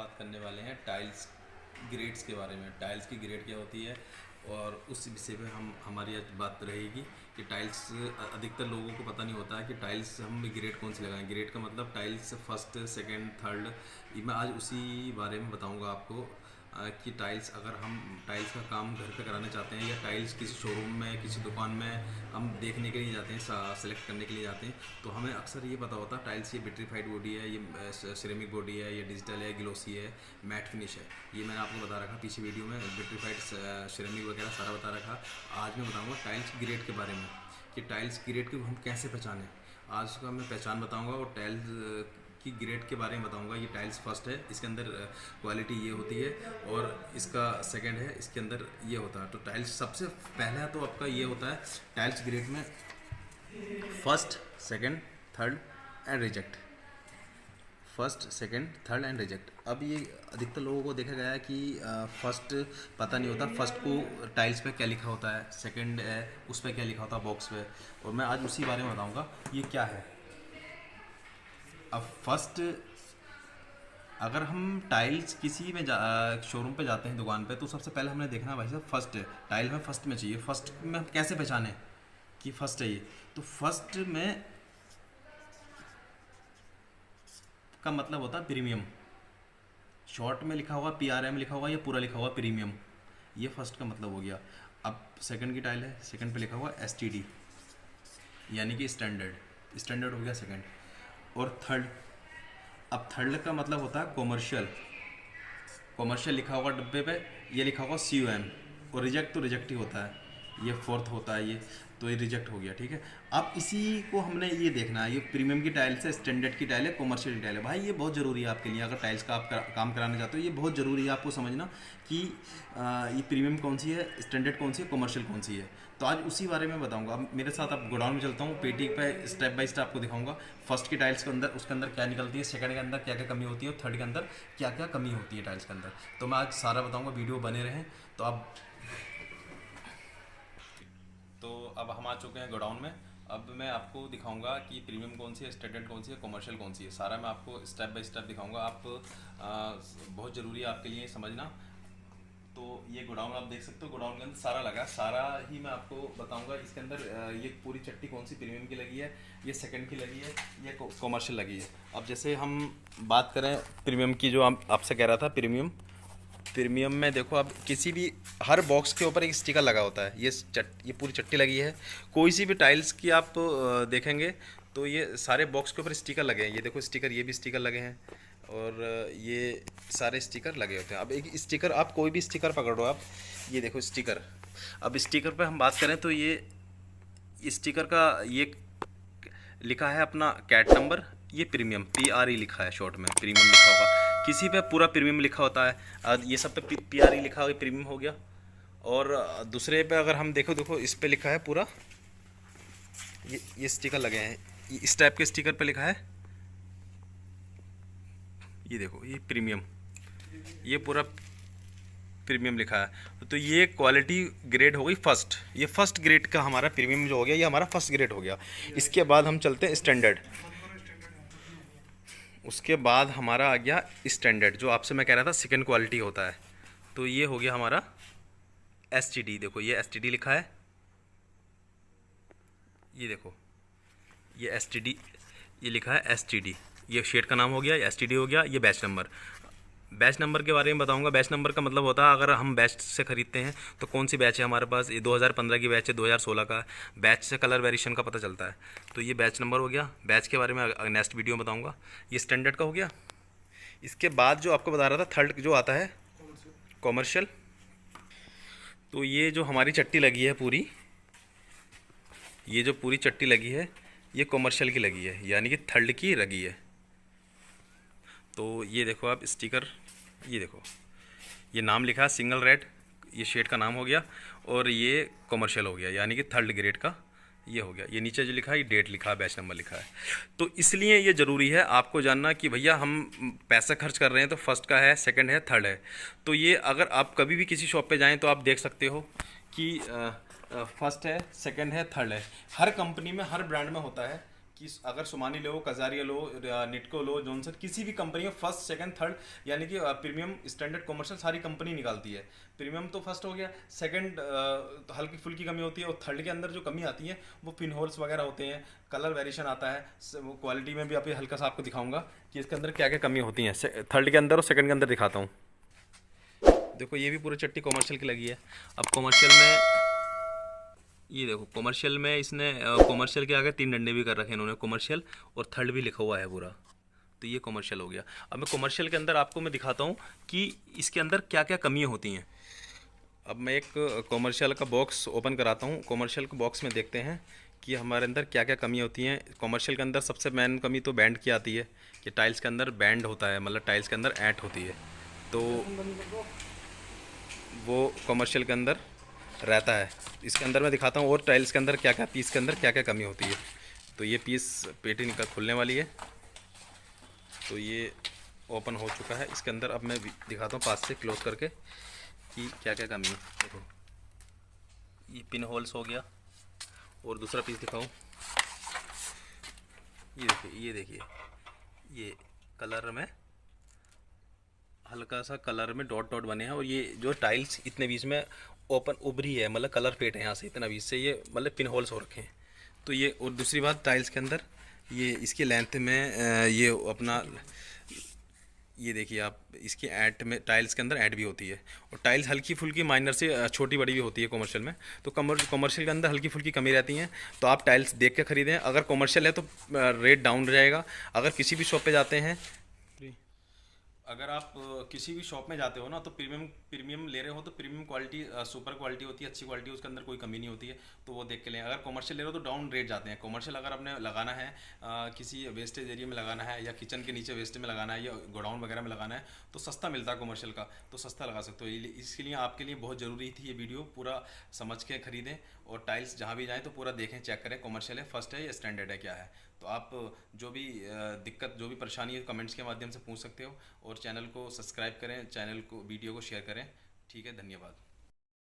बात करने वाले हैं टाइल्स ग्रेड्स के बारे में। टाइल्स की ग्रेड क्या होती है और उस विषय पे हमारी आज बात रहेगी कि टाइल्स अधिकतर लोगों को पता नहीं होता है कि टाइल्स हम ग्रेड कौन सी लगाएं। ग्रेड का मतलब टाइल्स फर्स्ट, सेकंड, थर्ड। ये मैं आज उसी बारे में बताऊंगा आपको कि टाइल्स अगर हम टाइल्स का काम घर पे कराना चाहते हैं या टाइल्स किसी शोरूम में, किसी दुकान में हम देखने के लिए जाते हैं, सेलेक्ट करने के लिए जाते हैं, तो हमें अक्सर ये पता होता है टाइल्स ये विट्रीफाइड बॉडी है, ये सिरेमिक बॉडी है, ये डिजिटल है, ग्लोसी है, मैट फिनिश है। ये मैंने आपको बता रखा पीछे वीडियो में, विट्रीफाइड, सिरेमिक वगैरह सारा बता रखा। आज मैं बताऊँगा टाइल्स ग्रेड के बारे में कि टाइल्स ग्रेड को हम कैसे पहचानें। आज का मैं पहचान बताऊँगा और टाइल्स की ग्रेड के बारे में बताऊंगा। ये टाइल्स फर्स्ट है, इसके अंदर क्वालिटी ये होती है, और इसका सेकंड है, इसके अंदर ये होता है। तो टाइल्स सबसे पहला तो आपका ये होता है टाइल्स ग्रेड में first, second, third and reject. First, second, third and reject. अब ये अधिकतर लोगों को देखा गया है कि फर्स्ट पता नहीं होता, फर्स्ट को टाइल्स पे क्या लिखा होता है, सेकंड है उस पर क्या लिखा होता है बॉक्स पे, और मैं आज उसी बारे में बताऊँगा ये क्या है। अब फर्स्ट, अगर हम टाइल्स किसी में शोरूम पे जाते हैं, दुकान पे, तो सबसे पहले हमने देखना भाई साहब फर्स्ट है, टाइल में फर्स्ट में चाहिए। फर्स्ट में हम कैसे पहचाने कि फर्स्ट है ये? तो फर्स्ट में का मतलब होता है प्रीमियम। शॉर्ट में लिखा होगा PRM लिखा होगा, या पूरा लिखा होगा प्रीमियम। ये फर्स्ट का मतलब हो गया। अब सेकंड की टाइल है, सेकंड पे लिखा हुआ STD यानी कि स्टैंडर्ड। स्टैंडर्ड हो गया सेकंड। और थर्ड, अब थर्ड का मतलब होता है कॉमर्शियल। कॉमर्शियल लिखा होगा डब्बे पे, ये लिखा होगा COM। और रिजेक्ट तो रिजेक्ट ही होता है, ये फोर्थ होता है ये, तो ये रिजेक्ट हो गया। ठीक है, अब इसी को हमने ये देखना है, ये प्रीमियम की टाइल्स है, स्टैंडर्ड की टाइल है, कॉमर्शियल की टाइल है। भाई ये बहुत ज़रूरी है आपके लिए, अगर टाइल्स का आप काम कराना चाहते हो, ये बहुत ज़रूरी है आपको समझना कि ये प्रीमियम कौन सी है, स्टैंडर्ड कौन सी है, कॉमर्शियल कौन सी है। तो आज उसी बारे में बताऊंगा। अब मेरे साथ आप गोडाउन में चलता हूँ, पेटी पे स्टेप बाय स्टेप आपको दिखाऊंगा फर्स्ट की टाइल्स के अंदर, उसके अंदर क्या निकलती है, सेकंड के अंदर क्या क्या कमी होती है, और थर्ड के अंदर क्या क्या कमी होती है टाइल्स के अंदर। तो मैं आज सारा बताऊँगा, वीडियो बने रहें। तो अब हम आ चुके हैं गोडाउन में। अब मैं आपको दिखाऊंगा कि प्रीमियम कौन सी है, स्टैंडर्ड कौन सी है, कमर्शियल कौन सी है। सारा मैं आपको स्टेप बाय स्टेप दिखाऊंगा। बहुत ज़रूरी है आपके लिए समझना। तो ये गोडाउन आप देख सकते हो, गोडाउन के अंदर सारा लगा, सारा ही मैं आपको बताऊंगा। इसके अंदर ये पूरी चट्टी कौन सी प्रीमियम की लगी है, ये सेकंड की लगी है, ये कमर्शियल लगी है। अब जैसे हम बात करें प्रीमियम की, जो आपसे कह रहा था प्रीमियम में देखो, अब किसी भी हर बॉक्स के ऊपर एक स्टिकर लगा होता है। ये पूरी चट्टी लगी है। कोई सी भी टाइल्स की आप देखेंगे तो ये सारे बॉक्स के ऊपर स्टिकर लगे हैं। ये देखो स्टिकर, ये भी स्टिकर लगे हैं, और ये सारे स्टिकर लगे होते हैं। अब एक स्टिकर, आप कोई भी स्टिकर पकड़ो आप, ये देखो स्टिकर। अब स्टिकर पे हम बात करें तो ये स्टिकर का ये लिखा है अपना कैट नंबर, ये प्रीमियम PRE लिखा है, शॉर्ट में प्रीमियम लिखा होगा। किसी पे पूरा प्रीमियम लिखा होता है, ये सब पे PRE लिखा हुआ प्रीमियम हो गया। और दूसरे पे अगर हम देखो इस पे लिखा है पूरा, ये स्टिकर लगे हैं, इस टाइप के स्टिकर पे लिखा है, ये देखो ये प्रीमियम, ये पूरा प्रीमियम लिखा है। तो ये क्वालिटी ग्रेड हो गई फर्स्ट। ये फर्स्ट ग्रेड का हमारा प्रीमियम जो हो गया, ये हमारा फर्स्ट ग्रेड हो गया। इसके बाद हम चलते हैं स्टैंडर्ड। उसके बाद हमारा आ गया स्टैंडर्ड, जो आपसे मैं कह रहा था सेकंड क्वालिटी होता है। तो ये हो गया हमारा STD। देखो ये STD लिखा है, ये देखो ये STD, ये लिखा है STD। ये शेड का नाम हो गया, ये STD हो गया। ये बैच नंबर के बारे में बताऊंगा। बैच नंबर का मतलब होता है, अगर हम बैच से ख़रीदते हैं तो कौन सी बैच है हमारे पास, ये 2015 की बैच है, 2016 का। बैच से कलर वेरिएशन का पता चलता है। तो ये बैच नंबर हो गया। बैच के बारे में नेक्स्ट वीडियो में बताऊंगा। ये स्टैंडर्ड का हो गया। इसके बाद जो आपको बता रहा था, थर्ड जो आता है कॉमर्शियल। तो ये जो हमारी चट्टी लगी है पूरी, ये जो पूरी चट्टी लगी है, ये कॉमर्शियल की लगी है, यानी कि थर्ड की लगी है। तो ये देखो आप स्टिकर, ये देखो ये नाम लिखा है सिंगल रेड, ये शेड का नाम हो गया। और ये कमर्शियल हो गया, यानी कि थर्ड ग्रेड का ये हो गया। ये नीचे जो लिखा है, ये डेट लिखा है, बैच नंबर लिखा है। तो इसलिए ये ज़रूरी है आपको जानना कि भैया हम पैसा खर्च कर रहे हैं तो फर्स्ट का है, सेकंड है, थर्ड है। तो ये अगर आप कभी भी किसी शॉप पे जाएं तो आप देख सकते हो कि फर्स्ट है, सेकंड है, थर्ड है। हर कंपनी में, हर ब्रांड में होता है कि अगर सोमानी लो, कजारिया लो, निटको लो, जॉनसन, किसी भी कंपनी में फर्स्ट सेकंड थर्ड यानी कि प्रीमियम स्टैंडर्ड कमर्शियल सारी कंपनी निकालती है। प्रीमियम तो फर्स्ट हो गया, सेकंड तो हल्की फुल्की कमी होती है, और थर्ड के अंदर जो कमी आती है वो पिन होल्स वगैरह होते हैं, कलर वेरिएशन आता है, वो क्वालिटी में भी आप हल्का सा आपको दिखाऊंगा कि इसके अंदर क्या क्या कमी होती हैं थर्ड के अंदर और सेकंड के अंदर दिखाता हूँ। देखो ये भी पूरी चट्टी कमर्शियल की लगी है। अब कमर्शियल में ये देखो, कमर्शियल में इसने कमर्शियल के आगे 3 डंडे भी कर रखे हैं इन्होंने, कमर्शियल और थर्ड भी लिखा हुआ है पूरा। तो ये कमर्शियल हो गया। अब मैं कमर्शियल के अंदर आपको मैं दिखाता हूँ कि इसके अंदर क्या क्या कमियाँ होती हैं। अब मैं एक कमर्शियल का बॉक्स ओपन कराता हूँ। कमर्शियल के बॉक्स में देखते हैं कि हमारे अंदर क्या क्या कमियाँ होती हैं। कमर्शियल के अंदर सबसे मेन कमी तो बैंड की आती है कि टाइल्स के अंदर बैंड होता है, मतलब टाइल्स के अंदर ऐंठ होती है, तो वो कमर्शियल के अंदर रहता है। इसके अंदर मैं दिखाता हूँ और टाइल्स के अंदर क्या क्या पीस के अंदर क्या क्या कमी होती है। तो ये पीस पेटी निकल खुलने वाली है, तो ये ओपन हो चुका है। इसके अंदर अब मैं दिखाता हूँ पास से क्लोज करके कि क्या क्या कमी है। देखो ये पिन होल्स हो गया, और दूसरा पीस दिखाऊँ, ये देखिए, ये देखिए, ये कलर में हल्का सा कलर में डॉट डॉट बने हैं, और ये जो टाइल्स इतने बीच में ओपन उभरी है, मतलब कलर फेट है यहाँ से इतना बीच से, ये मतलब पिन होल्स हो रखे हैं। तो ये, और दूसरी बात टाइल्स के अंदर ये इसकी लेंथ में ये अपना, ये देखिए आप, इसकी ऐट में टाइल्स के अंदर ऐड भी होती है, और टाइल्स हल्की फुल्की माइनर से छोटी बड़ी भी होती है कमर्शियल में। तो कमर्शियल के अंदर हल्की फुल्की कमी रहती हैं, तो आप टाइल्स देख के ख़रीदें। अगर कमर्शियल है तो रेट डाउन रहेगा। अगर किसी भी शॉप पे जाते हैं, अगर आप किसी भी शॉप में जाते हो ना, तो प्रीमियम ले रहे हो तो प्रीमियम क्वालिटी, सुपर क्वालिटी होती है, अच्छी क्वालिटी, उसके अंदर कोई कमी नहीं होती है, तो वो देख के लें। अगर कमर्शियल ले रहे हो तो डाउन रेट जाते हैं। कमर्शियल अगर आपने लगाना है किसी वेस्टेज एरिया में लगाना है, या किचन के नीचे वेस्ट में लगाना है, या गोडाउन वगैरह में लगाना है, तो सस्ता मिलता है कमर्शियल का, तो सस्ता लगा सकते हो। इसके लिए आपके लिए बहुत ज़रूरी थी ये वीडियो, पूरा समझ के ख़रीदें, और टाइल्स जहाँ भी जाएँ तो पूरा देखें, चेक करें कमर्शियल है, फर्स्ट है या स्टैंडर्ड है, क्या है। तो आप जो भी दिक्कत, जो भी परेशानी है, कमेंट्स के माध्यम से पूछ सकते हो, और चैनल को सब्सक्राइब करें, चैनल को, वीडियो को शेयर करें। ठीक है, धन्यवाद।